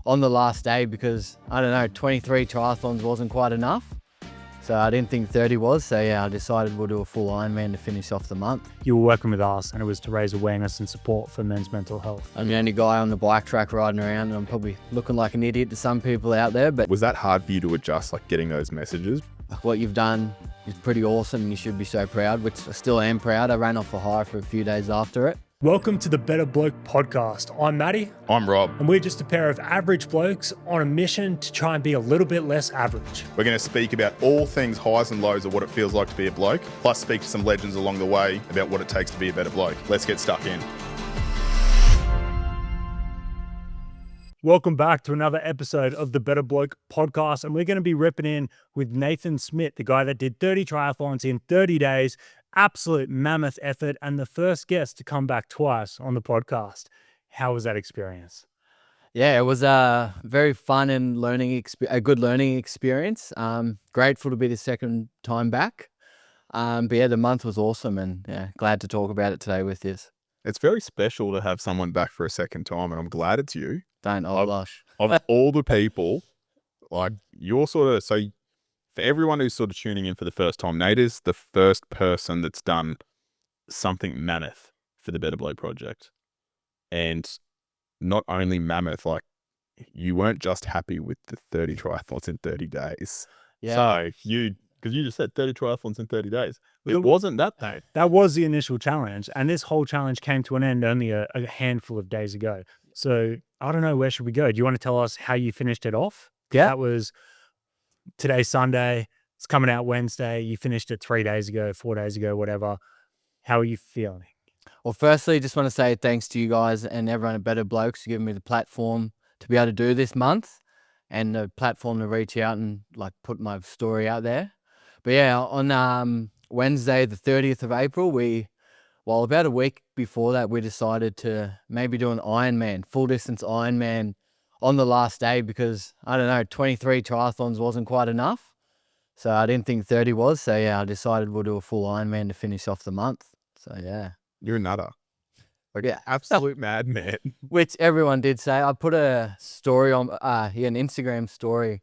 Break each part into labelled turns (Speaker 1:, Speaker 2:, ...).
Speaker 1: on the last day because, I don't know, 23 triathlons wasn't quite enough. So I didn't think 30 was. So yeah, I decided we'll do a full Ironman to finish off the month.
Speaker 2: You were working with us and it was to raise awareness and support for men's mental health.
Speaker 1: I'm the only guy on the bike track riding around and I'm probably looking like an idiot to some people out there, but
Speaker 3: Was that hard for you to adjust, like getting those messages?
Speaker 1: what you've done is pretty awesome and you should be so proud, which I still am proud. I ran off a high for a few days after it.
Speaker 2: Welcome to the Better Bloke podcast. I'm Matty
Speaker 3: I'm Rob.
Speaker 2: and we're just a pair of average blokes on a mission to try and be a little bit less average.
Speaker 3: We're going to speak about all things highs and lows of what it feels like to be a bloke, plus speak to some legends along the way about what it takes to be a better bloke. Let's get stuck in.
Speaker 2: Welcome back to another episode of the Better Bloke podcast, and we're going to be ripping in with Nathan Schmid, the guy that did 30 triathlons in 30 days, absolute mammoth effort, and the first guest to come back twice on the podcast. How was that experience?
Speaker 1: Yeah, it was a very fun and a good learning experience. Grateful to be the second time back. But yeah, the month was awesome and yeah, glad to talk about it today with you.
Speaker 3: It's very special to have someone back for a second time, and I'm glad it's you.
Speaker 1: Don't blush.
Speaker 3: Of all the people, like you're sort of, so for everyone who's sort of tuning in for the first time, Nate is the first person that's done something mammoth for the Better Bloke project. And not only mammoth, like you weren't just happy with the 30 triathlons in 30 days.
Speaker 1: Yeah.
Speaker 3: So because you just said 30 triathlons in 30 days. It wasn't that though.
Speaker 2: That was the initial challenge, and this whole challenge came to an end only a handful of days ago. So I don't know, where should we go? Do you want to tell us how you finished it off?
Speaker 1: Yeah.
Speaker 2: That was today's Sunday. It's coming out Wednesday. You finished it 3 days ago, 4 days ago, whatever. How are you feeling?
Speaker 1: Well, firstly, just want to say thanks to you guys and everyone at Better Blokes for giving me the platform to be able to do this month and the platform to reach out and like put my story out there. But yeah, on Wednesday, the 30th of April, about a week before that, we decided to maybe do an Ironman, full distance Ironman on the last day because, I don't know, 23 triathlons wasn't quite enough. So I didn't think 30 was. So yeah, I decided we'll do a full Ironman to finish off the month. So yeah.
Speaker 3: You're a nutter. Like
Speaker 1: Yeah.
Speaker 3: absolute madman.
Speaker 1: Which everyone did say. I put a story on, an Instagram story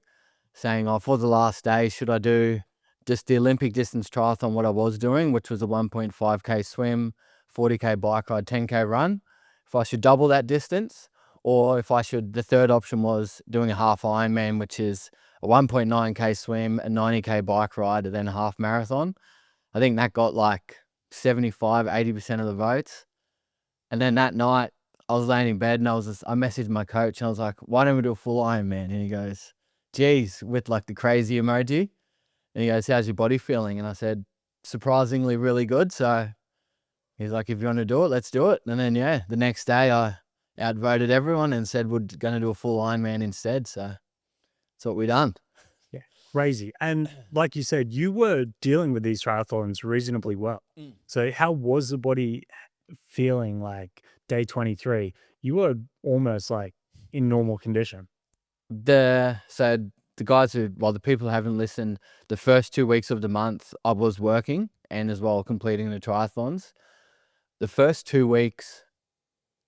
Speaker 1: saying, for the last day, should I do just the Olympic distance triathlon, what I was doing, which was a 1.5K swim, 40K bike ride, 10K run, if I should double that distance, or if I should, the third option was doing a half Ironman, which is a 1.9K swim, a 90K bike ride, and then a half marathon. I think that got like 75, 80% of the votes. And then that night, I was laying in bed and I messaged my coach and I was like, why don't we do a full Ironman? And he goes, geez, with like the crazy emoji. And he goes, how's your body feeling? And I said, surprisingly really good. So he's like, if you want to do it, let's do it. And then, yeah, the next day I outvoted everyone and said we're going to do a full Ironman instead. So that's what we done.
Speaker 2: Yeah, crazy. And like you said, you were dealing with these triathlons reasonably well. So how was the body feeling like day 23? You were almost like in normal condition.
Speaker 1: The guys the people who haven't listened, the first 2 weeks of the month, I was working and as well completing the triathlons. The first 2 weeks,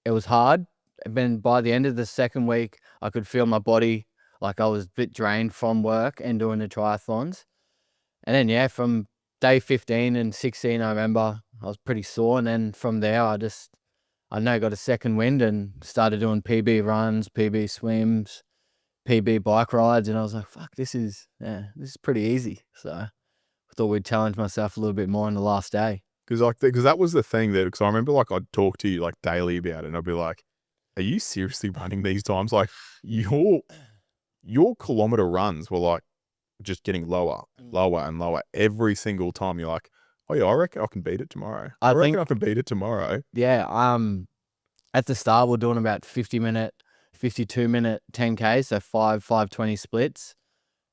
Speaker 1: it was hard. And then by the end of the second week, I could feel my body like I was a bit drained from work and doing the triathlons. And then, yeah, from day 15 and 16, I remember I was pretty sore. And then from there, I got a second wind and started doing PB runs, PB swims, PB bike rides, and I was like, fuck, this is pretty easy. So I thought we'd challenge myself a little bit more on the last day.
Speaker 3: Because that was the thing because I remember like I'd talk to you like daily about it and I'd be like, are you seriously running these times? Like your kilometer runs were like just getting lower and lower every single time. You're like, oh yeah, I reckon I can beat it tomorrow. I reckon I can beat it tomorrow.
Speaker 1: Yeah. At the start, we're doing about 52-minute 10K, so 5:20 splits.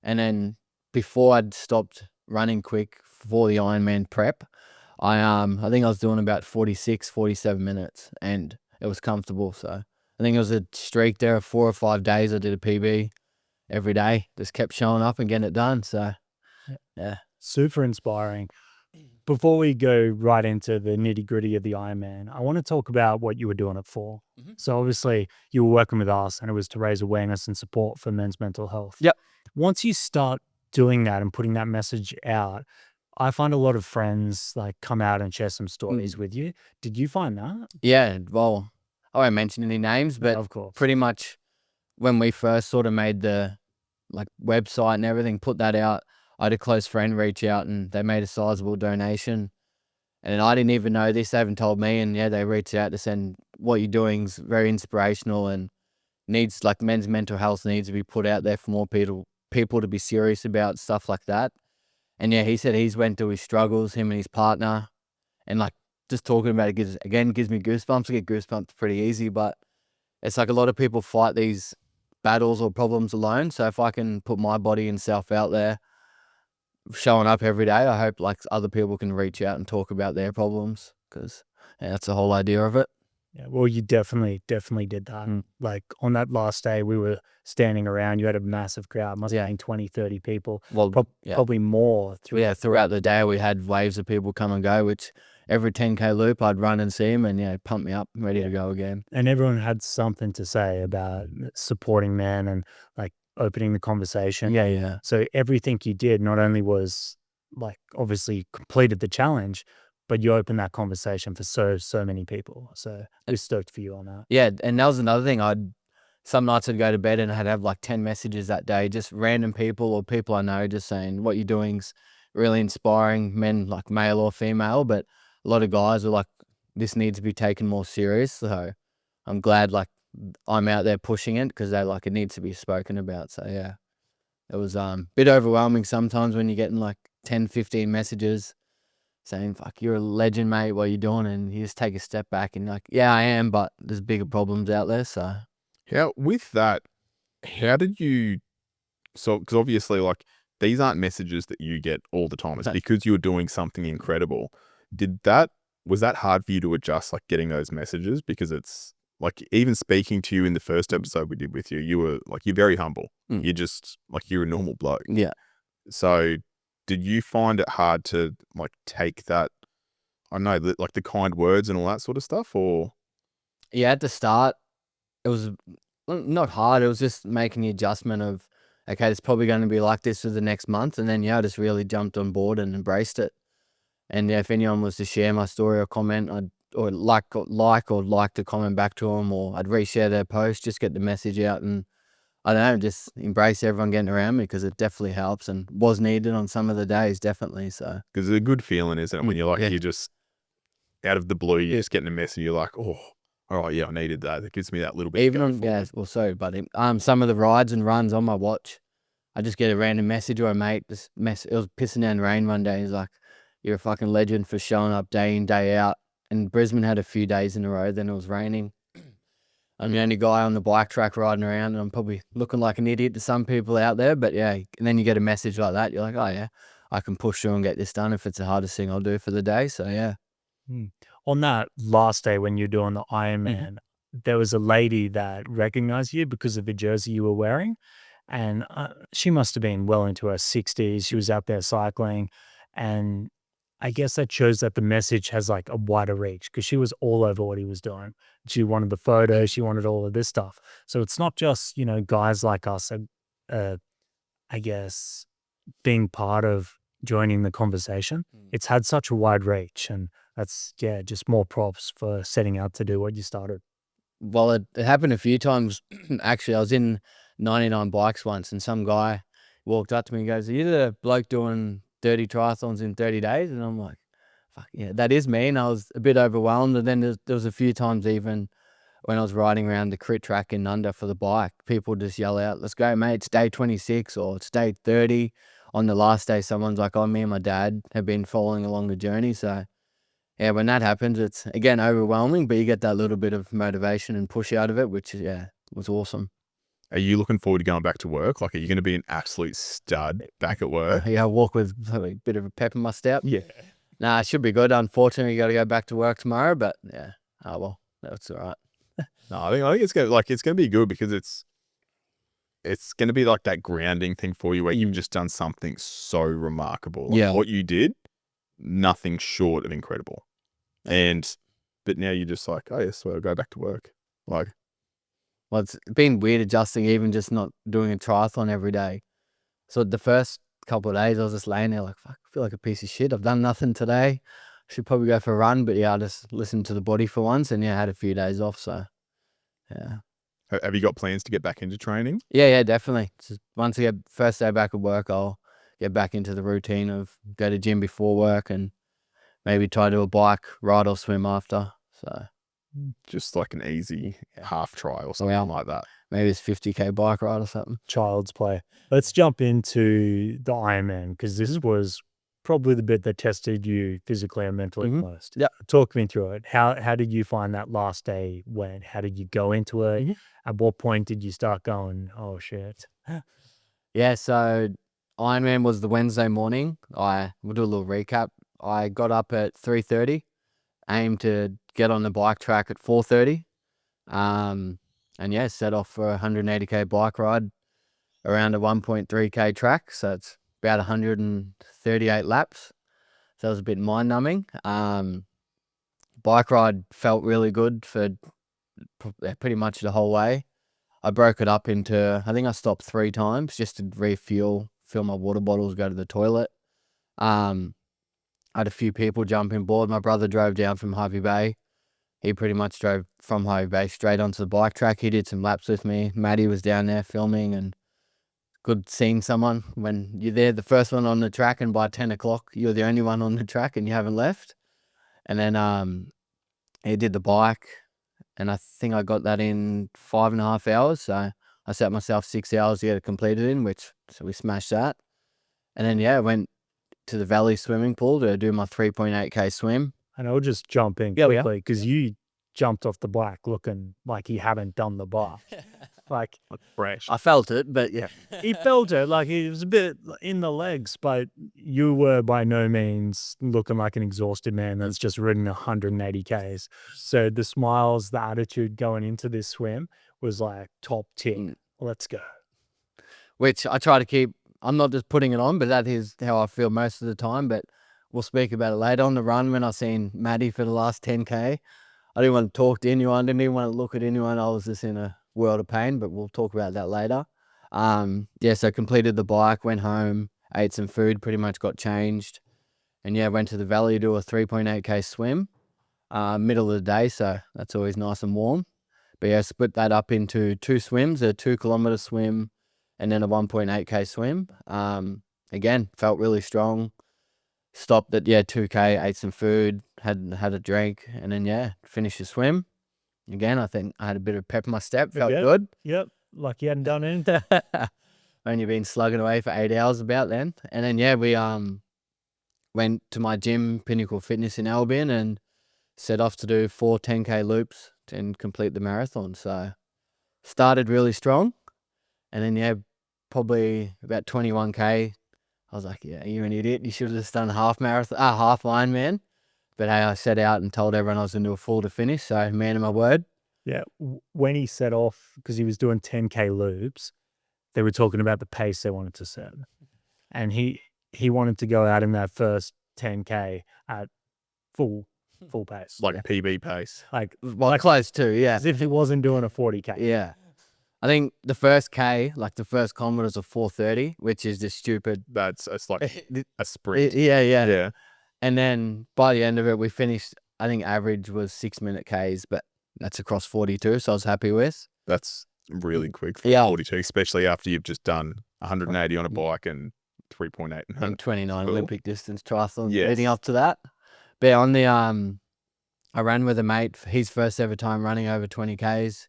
Speaker 1: And then before I'd stopped running quick for the Ironman prep, I think I was doing about 46, 47 minutes and it was comfortable. So I think it was a streak there of 4 or 5 days. I did a PB every day, just kept showing up and getting it done. So yeah.
Speaker 2: Super inspiring. before we go right into the nitty gritty of the Ironman, I want to talk about what you were doing it for. So obviously you were working with us and it was to raise awareness and support for men's mental health.
Speaker 1: Yep.
Speaker 2: Once you start doing that and putting that message out, I find a lot of friends like come out and share some stories with you. Did you find that?
Speaker 1: Yeah, well, I won't mention any names, but
Speaker 2: Of course.
Speaker 1: pretty much when we first sort of made the like website and everything, put that out, I had a close friend reach out and they made a sizable donation. And I didn't even know this. They haven't told me. And yeah, they reached out to send what you're doing is very inspirational and needs like men's mental health needs to be put out there for more people to be serious about stuff like that. And yeah, he said he's went through his struggles, him and his partner, and like just talking about it gives me goosebumps. I get goosebumps pretty easy, but it's like a lot of people fight these battles or problems alone. So if I can put my body and self out there, showing up every day, I hope like other people can reach out and talk about their problems because that's the whole idea of it.
Speaker 2: Yeah, well, you definitely did that. Like on that last day, we were standing around. You had a massive crowd, must have been 20, 30 people.
Speaker 1: Well,
Speaker 2: probably more.
Speaker 1: Throughout the day, we had waves of people come and go, which every 10K loop, I'd run and see them and pump me up, ready to go again.
Speaker 2: And everyone had something to say about supporting men and like opening the conversation.
Speaker 1: Yeah.
Speaker 2: So everything you did not only was like obviously completed the challenge, but you opened that conversation for so many people. So we're stoked for you on that.
Speaker 1: Yeah, and that was another thing. Some nights I'd go to bed and I'd have like 10 messages that day, just random people or people I know just saying what you're doing's really inspiring, men like male or female, but a lot of guys are like, this needs to be taken more serious. So I'm glad like I'm out there pushing it because they're like, it needs to be spoken about. So yeah, it was a bit overwhelming sometimes when you're getting like 10, 15 messages saying, fuck, you're a legend, mate, what are you doing? And you just take a step back and like, yeah, I am, but there's bigger problems out there. So
Speaker 3: Yeah, with that, how did you, because obviously like these aren't messages that you get all the time. It's because you're doing something incredible. Was that hard for you to adjust, like getting those messages? Because it's like, even speaking to you in the first episode we did with you, you were like, you're very humble. You're just like, you're a normal bloke.
Speaker 1: yeah.
Speaker 3: So did you find it hard to like take that, I don't know, like the kind words and all that sort of stuff, or?
Speaker 1: Yeah, at the start, it was not hard. It was just making the adjustment of, okay, it's probably going to be like this for the next month. And then, I just really jumped on board and embraced it. And if anyone was to share my story or comment, I'd like to comment back to them, or I'd reshare their post, just get the message out. And I don't know, just embrace everyone getting around me because it definitely helps and was needed on some of the days, definitely. So,
Speaker 3: because it's a good feeling, isn't it? When you're like, you're just out of the blue, you're just getting a message, you're like, oh, all right, yeah, I needed that. It gives me that little bit.
Speaker 1: Even on, sorry, buddy. Some of the rides and runs on my watch, I just get a random message or a mate. It was pissing down rain one day. He's like, you're a fucking legend for showing up day in, day out. And Brisbane had a few days in a row, then it was raining. I'm the only guy on the bike track riding around, and I'm probably looking like an idiot to some people out there. But yeah, and then you get a message like that, you're like, oh yeah, I can push through and get this done if it's the hardest thing I'll do for the day. So yeah.
Speaker 2: On that last day when you're doing the Ironman, there was a lady that recognized you because of the jersey you were wearing. And she must have been well into her 60s. She was out there cycling. And I guess that shows that the message has like a wider reach because she was all over what he was doing. She wanted the photos. She wanted all of this stuff. So it's not just, guys like us, I guess, being part of joining the conversation. It's had such a wide reach, and that's, just more props for setting out to do what you started.
Speaker 1: Well, it happened a few times. Actually, I was in 99 bikes once, and some guy walked up to me and goes, are you the bloke doing 30 triathlons in 30 days? And I'm like, fuck yeah, that is me. And I was a bit overwhelmed. And then there was a few times even when I was riding around the crit track in Nunda for the bike, people just yell out, let's go, mate, it's day 26 or it's day 30. On the last day, someone's like, oh, me and my dad have been following along the journey. So yeah, when that happens, it's again overwhelming, but you get that little bit of motivation and push out of it, which was awesome.
Speaker 3: Are you looking forward to going back to work? Like, are you going to be an absolute stud back at work?
Speaker 1: Yeah, I walk with a bit of a pep in my step.
Speaker 3: Yeah.
Speaker 1: Nah, it should be good. Unfortunately, you got to go back to work tomorrow, but yeah, oh well, that's all right.
Speaker 3: No, I think it's going to be good because it's going to be like that grounding thing for you where you've just done something so remarkable. Like what you did nothing short of incredible. But now you're just like, oh yes, well, I'll go back to work. Like,
Speaker 1: Well, it's been weird adjusting, even just not doing a triathlon every day. So the first couple of days, I was just laying there like, fuck, I feel like a piece of shit. I've done nothing today. Should probably go for a run, but yeah, I just listened to the body for once, and yeah, I had a few days off. So yeah,
Speaker 3: have you got plans to get back into training?
Speaker 1: yeah, definitely. Just once I get first day back at work, I'll get back into the routine of go to gym before work and maybe try to do a bike ride or swim after. So
Speaker 3: Just like an easy half try or something
Speaker 1: Yeah.
Speaker 3: like that.
Speaker 1: maybe it's 50K bike ride or something.
Speaker 2: Child's play. Let's jump into the Ironman, because this was probably the bit that tested you physically and mentally
Speaker 1: Mhm.
Speaker 2: most.
Speaker 1: Yep.
Speaker 2: Talk me through it. How did you find that last day went? How did you go into it?
Speaker 1: Mhm.
Speaker 2: At what point did you start going, oh shit?
Speaker 1: Yeah, so Ironman was the Wednesday morning. We'll do a little recap. I got up at 3:30, aimed to get on the bike track at 4:30. And yeah, set off for a 180K bike ride around a 1.3K track. So it's about 138 laps. So it was a bit mind numbing. Bike ride felt really good for pretty much the whole way. I broke it up into, I think I stopped 3 times just to refuel, fill my water bottles, go to the toilet. I had a few people jump in board. My brother drove down from Harvey Bay. He pretty much drove from Harvey Bay straight onto the bike track. He did some laps with me. Maddie was down there filming, and good seeing someone when you're there, the first one on the track, and by 10 o'clock, you're the only one on the track and you haven't left. And then he did the bike, and I think I got that in 5.5 hours. So I set myself 6 hours to get it completed in, so we smashed that. And then, yeah, I went to the Valley swimming pool to do my 3.8K swim.
Speaker 2: And I'll just jump in
Speaker 1: Yeah.
Speaker 2: quickly, because you jumped off the bike looking like you haven't done the bike. Like,
Speaker 3: Fresh.
Speaker 1: I felt it, but yeah.
Speaker 2: he felt it, like it was a bit in the legs, but you were by no means looking like an exhausted man that's just ridden 180 Ks. So the smiles, the attitude going into this swim was like top tier. Let's go.
Speaker 1: Which I try to keep. I'm not just putting it on, but that is how I feel most of the time. But we'll speak about it later on the run when I seen Maddie for the last 10K. I didn't want to talk to anyone, didn't even want to look at anyone. I was just in a world of pain, but we'll talk about that later. Yeah, so completed the bike, went home, ate some food, pretty much got changed. And yeah, went to the valley to do a 3.8K swim, middle of the day, so that's always nice and warm. But yeah, split that up into 2 swims, a 2-kilometer swim and then a 1.8K swim. Again, felt really strong. Stopped at 2K, ate some food, had a drink, and then finished the swim. Again, I think I had a bit of pep in my step, felt good.
Speaker 2: Yep, like you hadn't done anything.
Speaker 1: Only been slugging away for 8 hours about then. And then we went to my gym, Pinnacle Fitness in Albion, and set off to do 4 10K loops and complete the marathon. So started really strong, and then probably about 21K, I was like, yeah, you're an idiot. You should have just done half Ironman. But hey, I set out and told everyone I was going to do a full to finish. So man of my word.
Speaker 2: Yeah, when he set off, because he was doing 10K loops, they were talking about the pace they wanted to set. And he wanted to go out in that first 10K at full pace.
Speaker 3: Like PB pace.
Speaker 2: Like
Speaker 1: Close to, yeah.
Speaker 2: as if he wasn't doing a 40K.
Speaker 1: Yeah. I think the first K, like the first kilometers of 4:30, which is just stupid.
Speaker 3: It's like a sprint.
Speaker 1: Yeah. And then by the end of it, we finished, I think average was 6-minute Ks, but that's across 42, so I was happy with.
Speaker 3: That's really quick for
Speaker 1: Yeah.
Speaker 3: 42, especially after you've just done 180 on a bike and 3.8.
Speaker 1: And 29
Speaker 3: Cool.
Speaker 1: Olympic distance triathlons
Speaker 3: Yes.
Speaker 1: leading up to that. But on the, I ran with a mate for his first ever time running over 20 Ks,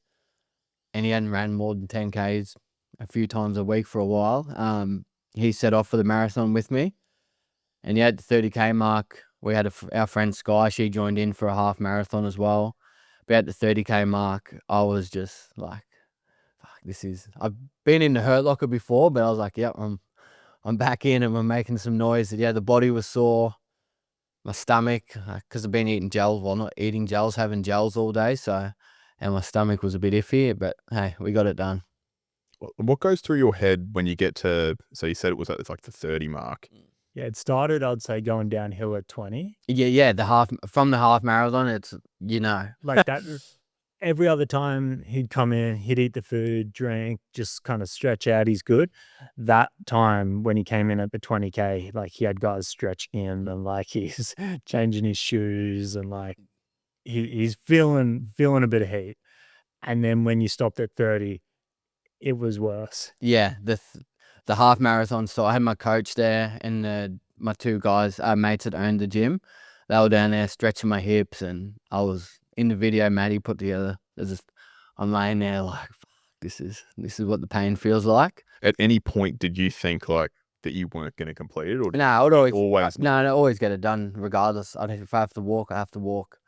Speaker 1: and he hadn't ran more than 10 Ks a few times a week for a while. He set off for the marathon with me, and at the 30K mark, we had our friend Sky, she joined in for a half marathon as well. But at the 30K mark, I was just like, fuck, I've been in the hurt locker before, but I was like, yep, I'm back in and we're making some noise. Yeah, the body was sore. My stomach, because I've been eating gels, well, not eating gels, having gels all day. So, and my stomach was a bit iffy, but hey, we got it done.
Speaker 3: What goes through your head when you get to, so you said it's like the 30 mark.
Speaker 2: Yeah, it started, I'd say, going downhill at 20.
Speaker 1: Yeah, from the half marathon, it's, you know.
Speaker 2: Like that, every other time he'd come in, he'd eat the food, drink, just kind of stretch out. He's good. That time when he came in at the 20K, like he had guys stretch in and like he's changing his shoes and like he's feeling a bit of heat. And then when you stopped at 30, it was worse.
Speaker 1: Yeah, the half marathon. So I had my coach there and my two guys, mates that owned the gym. They were down there stretching my hips, and I was in the video Maddie put together. I'm laying there like, fuck, this is what the pain feels like.
Speaker 3: At any point, did you think like that you weren't going to complete it, or
Speaker 1: No, I would
Speaker 3: always?
Speaker 1: I always get it done regardless. If I have to walk, I have to walk.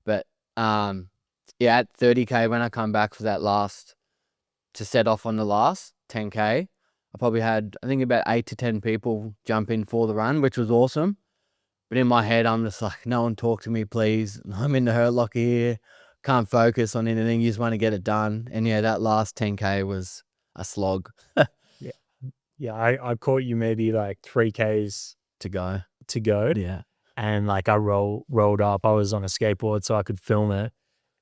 Speaker 1: But yeah, at 30K when I come back for that last to set off on the last 10K, I probably had, I think, about 8 to 10 people jump in for the run, which was awesome. But in my head, I'm just like, no one talk to me, please. I'm in the hurt locker here. Can't focus on anything. You just want to get it done. And yeah, that last 10K was a slog
Speaker 2: Yeah, I caught you maybe like 3Ks
Speaker 1: to go.
Speaker 2: Yeah. And like I rolled up. I was on a skateboard so I could film it,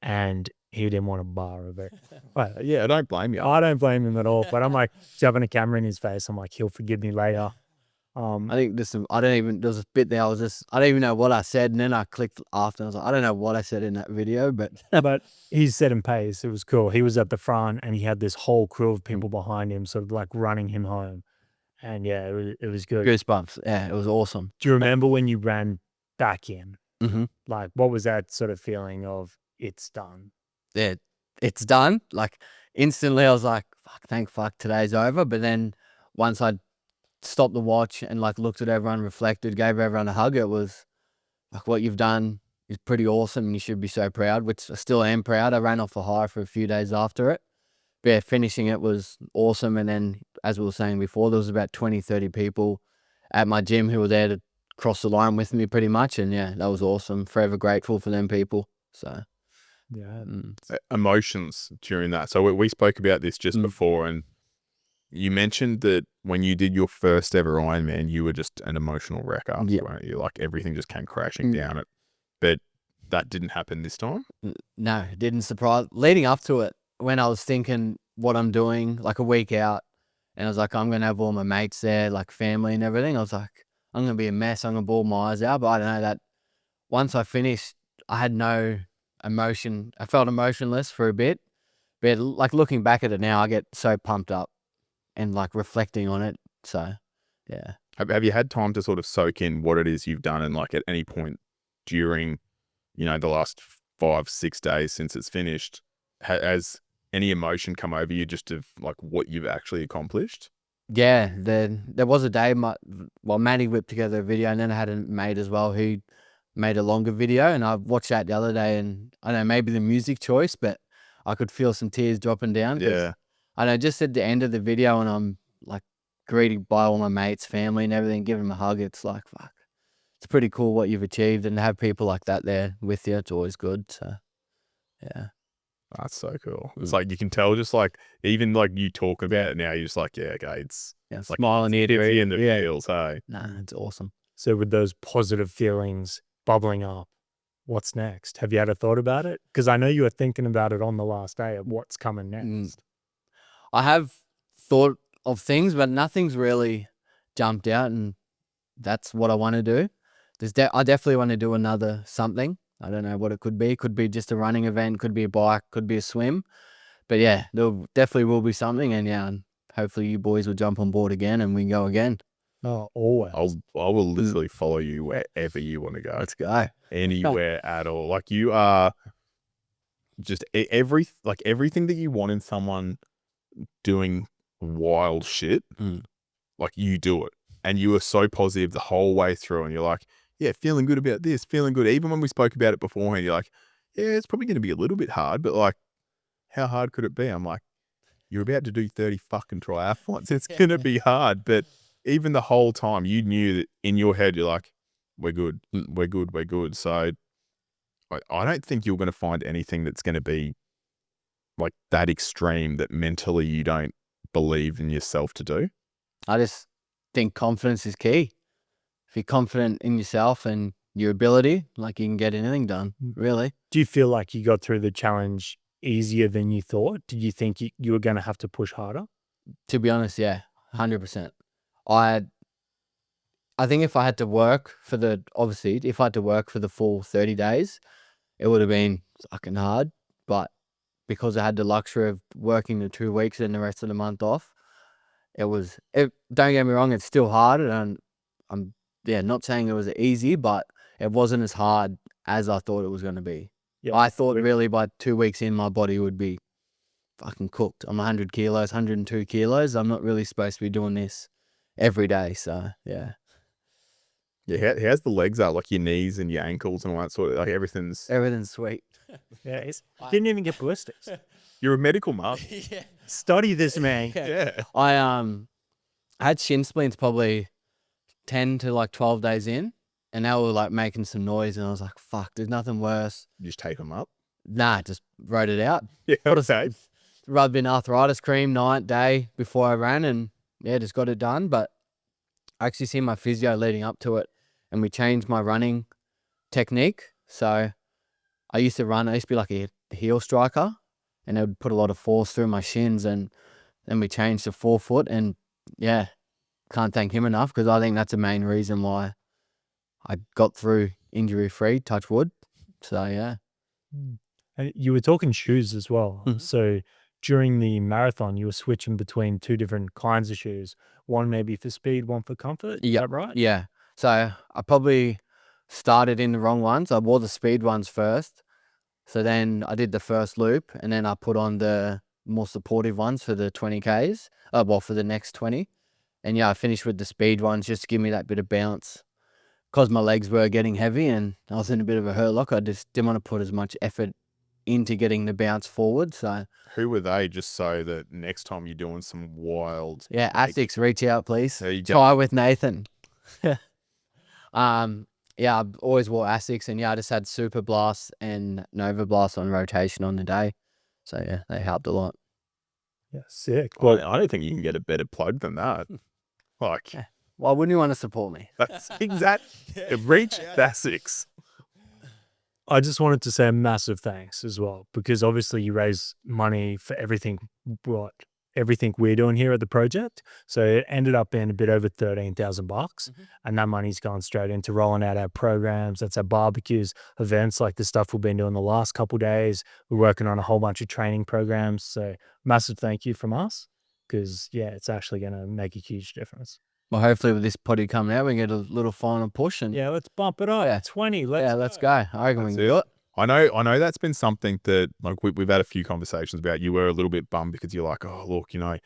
Speaker 2: and he didn't want a bar of it.
Speaker 3: Well, yeah, I don't blame you.
Speaker 2: I don't blame him at all. But I'm like shoving a camera in his face. I'm like, he'll forgive me later.
Speaker 1: I think there was a bit there. I don't even know what I said, and then I clicked after. I was like, I don't know what I said in that video, but
Speaker 2: but he set him pace. It was cool. He was at the front, and he had this whole crew of people behind him, sort of like running him home. And yeah, it was good.
Speaker 1: goosebumps. Yeah, it was awesome.
Speaker 2: Do you remember when you ran back in?
Speaker 1: Mm-hmm.
Speaker 2: Like, what was that sort of feeling of it's done?
Speaker 1: Yeah, it's done. Like instantly, I was like, thank fuck, today's over. But then once I stopped the watch and like looked at everyone, reflected, gave everyone a hug, it was like, what you've done is pretty awesome and you should be so proud, which I still am proud. I ran off a high for a few days after it. But yeah, finishing it was awesome. And then, as we were saying before, there was about 20, 30 people at my gym who were there to cross the line with me pretty much. And yeah, that was awesome. Forever grateful for them people. So
Speaker 2: yeah.
Speaker 3: Emotions during that. So we spoke about this just before, and you mentioned that when you did your first ever Ironman, you were just an emotional wreck after, weren't you? Like everything just came crashing down. But that didn't happen this time?
Speaker 1: No, it didn't surprise. Leading up to it, when I was thinking what I'm doing, like a week out, and I was like, I'm going to have all my mates there, like family and everything. I was like, I'm going to be a mess. I'm going to bawl my eyes out. But I don't know, that once I finished, I had no emotion. I felt emotionless for a bit. But like looking back at it now, I get so pumped up and like reflecting on it. So, yeah.
Speaker 3: Have you had time to sort of soak in what it is you've done, and like at any point during, the last 5-6 days since it's finished, has any emotion come over you just of like what you've actually accomplished?
Speaker 1: Yeah, there was a day, Maddie whipped together a video, and then I had a mate as well who made a longer video, and I watched that the other day, and I don't know, maybe the music choice, but I could feel some tears dropping down.
Speaker 3: Yeah.
Speaker 1: I know, just at the end of the video, and I'm like greeted by all my mates, family and everything, giving them a hug. It's like, fuck, it's pretty cool what you've achieved, and to have people like that there with you, it's always good. So, yeah.
Speaker 3: That's so cool. It's like, you can tell just like, even like you talk about it now, you're just like, yeah, okay, it's like
Speaker 1: smiling ear to ear.
Speaker 3: the end of feels, hey.
Speaker 1: Nah, it's awesome.
Speaker 2: So with those positive feelings bubbling up, what's next? Have you had a thought about it? Because I know you were thinking about it on the last day of what's coming next.
Speaker 1: I have thought of things, but nothing's really jumped out, and that's what I want to do. I definitely want to do another something. I don't know what it could be. Could be just a running event, could be a bike, could be a swim. But yeah, there definitely will be something, and yeah, and hopefully you boys will jump on board again and we can go again.
Speaker 2: Oh, always.
Speaker 3: I will literally follow you wherever you want to go.
Speaker 1: Let's go.
Speaker 3: Anywhere at all. Like, you are just everything that you want in someone doing wild shit. Like, you do it, and you are so positive the whole way through, and you're like, yeah, feeling good about this, feeling good. Even when we spoke about it beforehand, you're like, yeah, it's probably going to be a little bit hard, but like, how hard could it be? I'm like, you're about to do 30 fucking triathlons. It's going to be hard. But even the whole time, you knew that in your head, you're like, we're good, we're good, we're good. So I don't think you're going to find anything that's going to be like that extreme that mentally you don't believe in yourself to do.
Speaker 1: I just think confidence is key. you're confident in yourself and your ability, like, you can get anything done, really.
Speaker 2: Do you feel like you got through the challenge easier than you thought? Did you think you were going to have to push harder?
Speaker 1: To be honest, yeah, 100%. I think if I had to work for the full 30 days, it would have been fucking hard. But because I had the luxury of working the 2 weeks and the rest of the month off, don't get me wrong, it's still hard. And I'm not saying it was easy, but it wasn't as hard as I thought it was going to be.
Speaker 2: Yeah.
Speaker 1: I thought really by 2 weeks in, my body would be fucking cooked. I'm 100 kilos, 102 kilos. I'm not really supposed to be doing this every day. So, yeah.
Speaker 3: Yeah, how's the legs are? Like your knees and your ankles and all that sort of, like everything's
Speaker 1: sweet.
Speaker 2: Yeah, didn't even get ballistics.
Speaker 3: You're a medical mum.
Speaker 1: Yeah.
Speaker 2: Study this, man.
Speaker 3: Yeah.
Speaker 1: I had shin splints probably 10 to like 12 days in, and they were like making some noise, and I was like, fuck, there's nothing worse.
Speaker 3: You just take them up.
Speaker 1: Nah, just wrote it out.
Speaker 3: Yeah, okay.
Speaker 1: Rubbed in arthritis cream night, day before I ran, and yeah, just got it done. But I actually seen my physio leading up to it, and we changed my running technique. So I used to be like a heel striker, and it would put a lot of force through my shins, and then we changed to forefoot, and yeah, can't thank him enough, because I think that's the main reason why I got through injury free, touch wood. So yeah.
Speaker 2: And you were talking shoes as well.
Speaker 1: Mhm.
Speaker 2: So during the marathon, you were switching between 2 different kinds of shoes. One maybe for speed, one for comfort. Is that right?
Speaker 1: Yeah. So I probably started in the wrong ones. I wore the speed ones first. So then I did the first loop, and then I put on the more supportive ones for the 20Ks. For the next 20. And yeah, I finished with the speed ones just to give me that bit of bounce. Because my legs were getting heavy and I was in a bit of a hurt lock, I just didn't want to put as much effort into getting the bounce forward. So
Speaker 3: Who were they? Just so that next time you're doing some wild.
Speaker 1: yeah, Asics, reach out, please.
Speaker 3: There you go.
Speaker 1: Try with Nathan. Yeah, I've always wore Asics, and yeah, I just had Super Blast and Nova Blast on rotation on the day. So yeah, they helped a lot.
Speaker 2: Yeah, sick.
Speaker 3: Well, I don't think you can get a better plug than that. Like,
Speaker 1: Why wouldn't you want to support me?
Speaker 3: that's exact. Reach Asics.
Speaker 2: I just wanted to say a massive thanks as well, because obviously you raise money for everything we're doing here at the project. So it ended up being a bit over $13,000, and that money's gone straight into rolling out our programs. That's our barbecues, events like the stuff we've been doing the last couple of days. We're working on a whole bunch of training programs. So massive thank you from us, because yeah, it's actually going to make a huge difference.
Speaker 1: Well, hopefully with this potty coming out, we can get a little final push, and
Speaker 2: Yeah, let's bump it up.
Speaker 1: Yeah.
Speaker 2: 20.
Speaker 1: let's go. I reckon we
Speaker 3: That's
Speaker 1: can
Speaker 3: it.
Speaker 1: do it.
Speaker 3: I know that's been something that, like, we've had a few conversations about. You were a little bit bummed because you're like, oh, look, I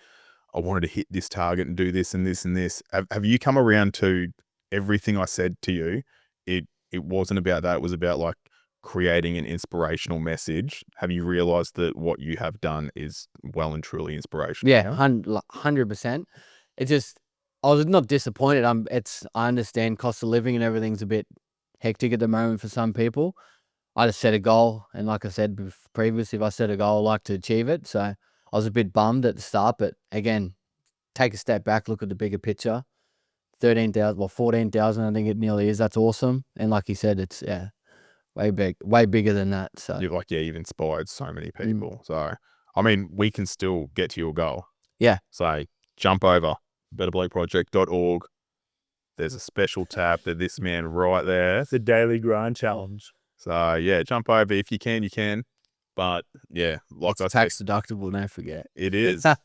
Speaker 3: wanted to hit this target and do this and this and this. Have you come around to everything I said to you? It wasn't about that. It was about like creating an inspirational message. Have you realized that what you have done is well and truly inspirational?
Speaker 1: Yeah, 100%. It just, I was not disappointed. I understand cost of living and everything's a bit hectic at the moment for some people. I just set a goal, and like I said previously, if I set a goal, I like to achieve it. So I was a bit bummed at the start, but again, take a step back, look at the bigger picture. 14,000, I think it nearly is. That's awesome. And like you said, it's way bigger than that. So
Speaker 3: You've inspired so many people. So I mean, we can still get to your goal.
Speaker 1: Yeah.
Speaker 3: So jump over betterblokeproject.org. There's a special tab for this man right there.
Speaker 2: It's a daily grind challenge.
Speaker 3: So yeah, jump over if you can. But yeah, like
Speaker 1: it's
Speaker 3: I
Speaker 1: tax
Speaker 3: said,
Speaker 1: deductible, don't forget.
Speaker 3: it is. And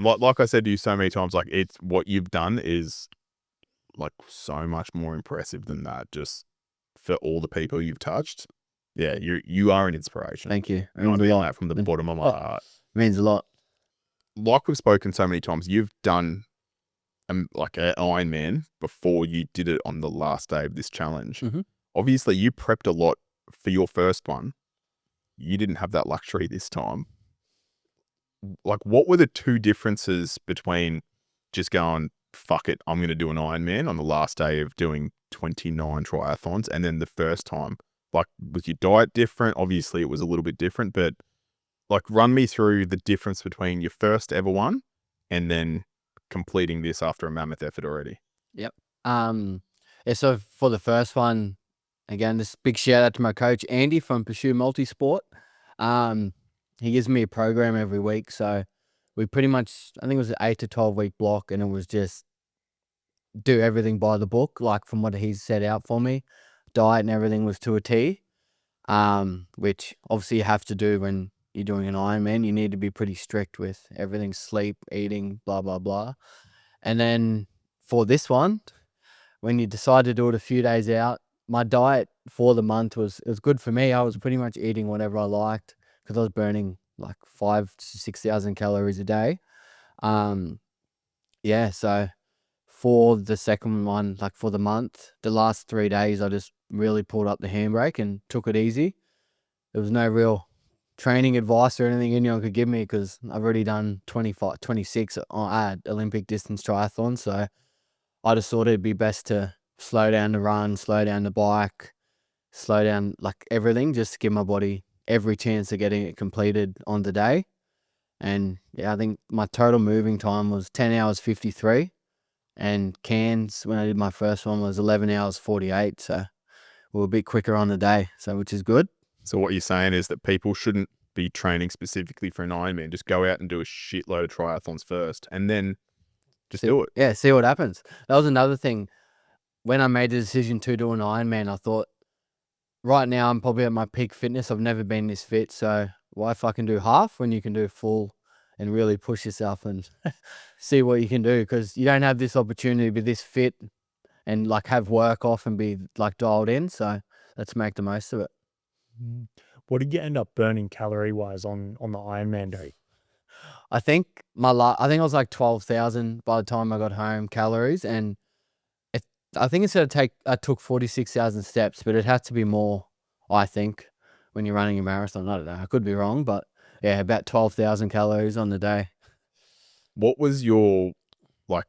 Speaker 3: like I said to you so many times, like, it's what you've done is like so much more impressive than that. Just for all the people you've touched. Yeah, you are an inspiration.
Speaker 1: Thank you.
Speaker 3: And I mean that from the bottom of my heart.
Speaker 1: Means a lot.
Speaker 3: Like we've spoken so many times, you've done like an Ironman before you did it on the last day of this challenge.
Speaker 1: Mhm.
Speaker 3: Obviously, you prepped a lot for your first one. You didn't have that luxury this time. Like, what were the two differences between just going, fuck it, I'm going to do an Ironman on the last day of doing 29 triathlons, and then the first time? Like, was your diet different? Obviously, it was a little bit different, but like, run me through the difference between your first ever one and then completing this after a mammoth effort already.
Speaker 1: Yep. Yeah, so for the first one, again, this big shout out to my coach Andy from Pursue Multisport. He gives me a program every week, so we pretty much, I think it was an 8 to 12 week block, and it was just do everything by the book, like from what he's set out for me. Diet and everything was to a T, which obviously you have to do when you're doing an Ironman. You need to be pretty strict with everything, sleep, eating, blah, blah, blah. And then for this one, when you decide to do it a few days out, my diet for the month was good for me. I was pretty much eating whatever I liked because I was burning like 5,000 to 6,000 calories a day. Yeah, so for the second one, like for the month, the last 3 days, I just really pulled up the handbrake and took it easy. There was no real training advice or anything anyone could give me because I've already done 25, 26 Olympic distance triathlons. So I just thought it'd be best to slow down the run, slow down the bike, slow down like everything, just to give my body every chance of getting it completed on the day. And yeah, I think my total moving time was 10 hours 53. And Cairns, when I did my first one, was 11 hours 48. So we were a bit quicker on the day, so which is good.
Speaker 3: So what you're saying is that people shouldn't be training specifically for an Ironman. Just go out and do a shitload of triathlons first, and then just do it.
Speaker 1: Yeah, see what happens. That was another thing. When I made the decision to do an Ironman, I thought, right now I'm probably at my peak fitness. I've never been this fit, so why fucking do half when you can do full and really push yourself and see what you can do? Because you don't have this opportunity to be this fit and like have work off and be like dialed in. So let's make the most of it.
Speaker 2: What did you end up burning calorie wise on the Ironman day?
Speaker 1: I think I think I was like 12,000 by the time I got home calories, and I think I took 46,000 steps, but it had to be more. I think when you're running a marathon, I don't know, I could be wrong, but yeah, about 12,000 calories on the day.
Speaker 3: What was your like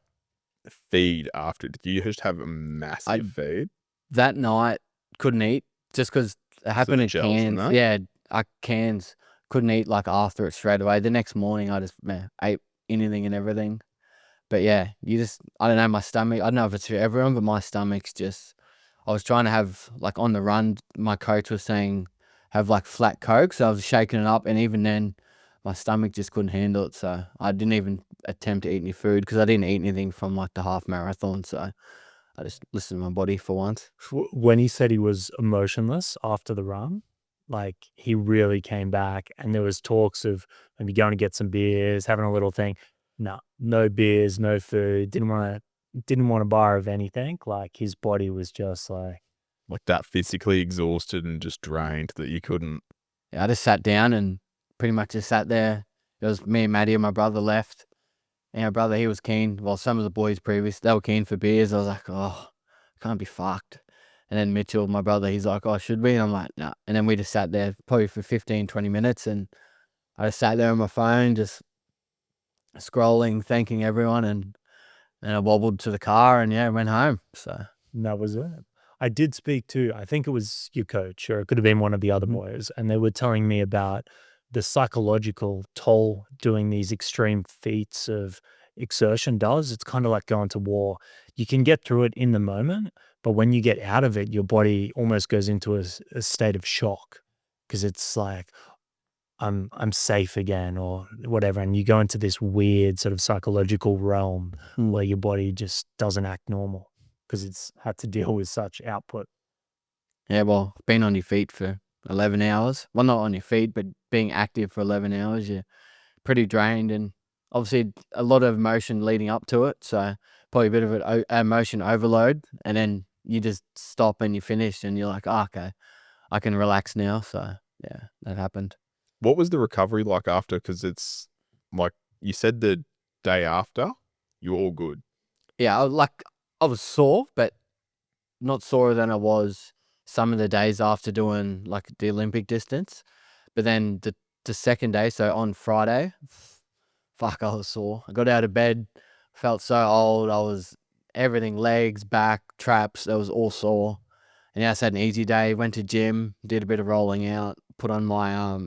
Speaker 3: feed after? Did you just have a massive feed?
Speaker 1: That night couldn't eat just because it happened in
Speaker 3: gels and
Speaker 1: Cairns.
Speaker 3: that?
Speaker 1: Yeah, Cairns couldn't eat like after it straight away. The next morning, I just ate anything and everything. But yeah, I don't know, my stomach, I don't know if it's for everyone, but my stomach's just, I was trying to have, like on the run, my coach was saying, have like flat Coke. So I was shaking it up. And even then, my stomach just couldn't handle it. So I didn't even attempt to eat any food because I didn't eat anything from like the half marathon. So I just listened to my body for once.
Speaker 2: When he said he was emotionless after the run, like he really came back, and there was talks of maybe going to get some beers, having a little thing. No beers, no food. Didn't want a bar of anything. Like his body was just like
Speaker 3: that physically exhausted and just drained that you couldn't.
Speaker 1: Yeah, I just sat down and pretty much just sat there. It was me and Maddie and my brother left. And my brother, he was keen. Well, some of the boys they were keen for beers. I was like, oh, can't be fucked. And then Mitchell, my brother, he's like, oh, should we? And I'm like, nah. And then we just sat there probably for 15, 20 minutes. And I just sat there on my phone, just scrolling, thanking everyone. And then I wobbled to the car and yeah, went home. So
Speaker 2: that was it. I did speak to, I think it was your coach, or it could have been one of the other boys, and they were telling me about the psychological toll doing these extreme feats of exertion does. It's kind of like going to war. You can get through it in the moment, but when you get out of it, your body almost goes into a state of shock because it's like, I'm safe again or whatever. And you go into this weird sort of psychological realm where your body just doesn't act normal because it's had to deal with such output.
Speaker 1: Yeah, well, being on your feet for 11 hours. Well, not on your feet, but being active for 11 hours, you're pretty drained, and obviously a lot of emotion leading up to it. So probably a bit of an emotion overload, and then you just stop and you finish and you're like, oh, okay, I can relax now. So yeah, that happened.
Speaker 3: What was the recovery like after? Because it's like you said the day after, you were all good.
Speaker 1: Yeah, I was sore, but not sorer than I was some of the days after doing like the Olympic distance. But then the second day, so on Friday, fuck, I was sore. I got out of bed, felt so old. I was everything, legs, back, traps, that was all sore. And yeah, I just had an easy day, went to gym, did a bit of rolling out, put on my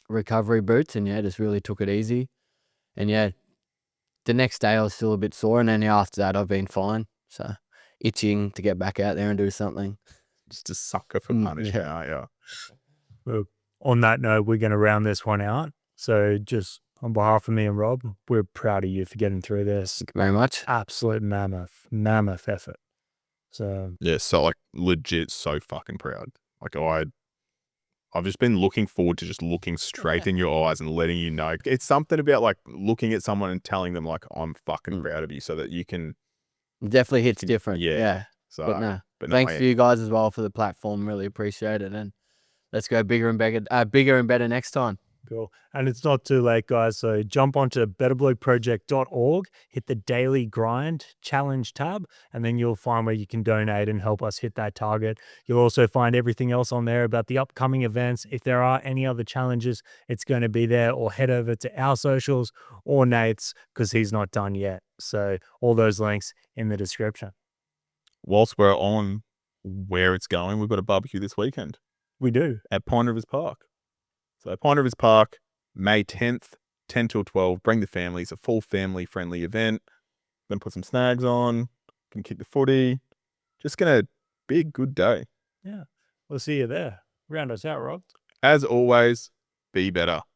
Speaker 1: recovery boots, and yeah, just really took it easy. And yeah, the next day I was still a bit sore, and then after that I've been fine. So itching to get back out there and do something.
Speaker 3: Just a sucker for
Speaker 1: Mm,
Speaker 3: punishment,
Speaker 1: yeah.
Speaker 3: aren't you?
Speaker 2: Well, on that note, we're going to round this one out. So just on behalf of me and Rob, we're proud of you for getting through this.
Speaker 1: Thank you very much.
Speaker 2: Absolute mammoth effort. So
Speaker 3: Yeah, so like legit so fucking proud. Like I've just been looking forward to just looking straight in your eyes and letting you know. It's something about like looking at someone and telling them like I'm fucking proud of you so that you can
Speaker 1: Definitely hits different.
Speaker 3: yeah.
Speaker 1: Yeah.
Speaker 3: So
Speaker 1: But no,
Speaker 3: but
Speaker 1: thanks
Speaker 3: I-
Speaker 1: for you guys as well for the platform. Really appreciate it. And let's go bigger and better next time.
Speaker 2: cool. And it's not too late, guys. So jump onto betterblokeproject.org, hit the daily grind challenge tab, and then you'll find where you can donate and help us hit that target. You'll also find everything else on there about the upcoming events. If there are any other challenges, it's going to be there, or head over to our socials or Nate's because he's not done yet. So all those links in the description.
Speaker 3: whilst we're on where it's going, we've got a barbecue this weekend
Speaker 2: We do.
Speaker 3: at Pine Rivers Park. So Pine Rivers Park, May 10th, 10 till 12. Bring the family. It's a full family-friendly event. Gonna put some snags on. Gonna kick the footy. Just gonna be a good day.
Speaker 2: Yeah. We'll see you there. Round us out, Rob.
Speaker 3: As always, be better.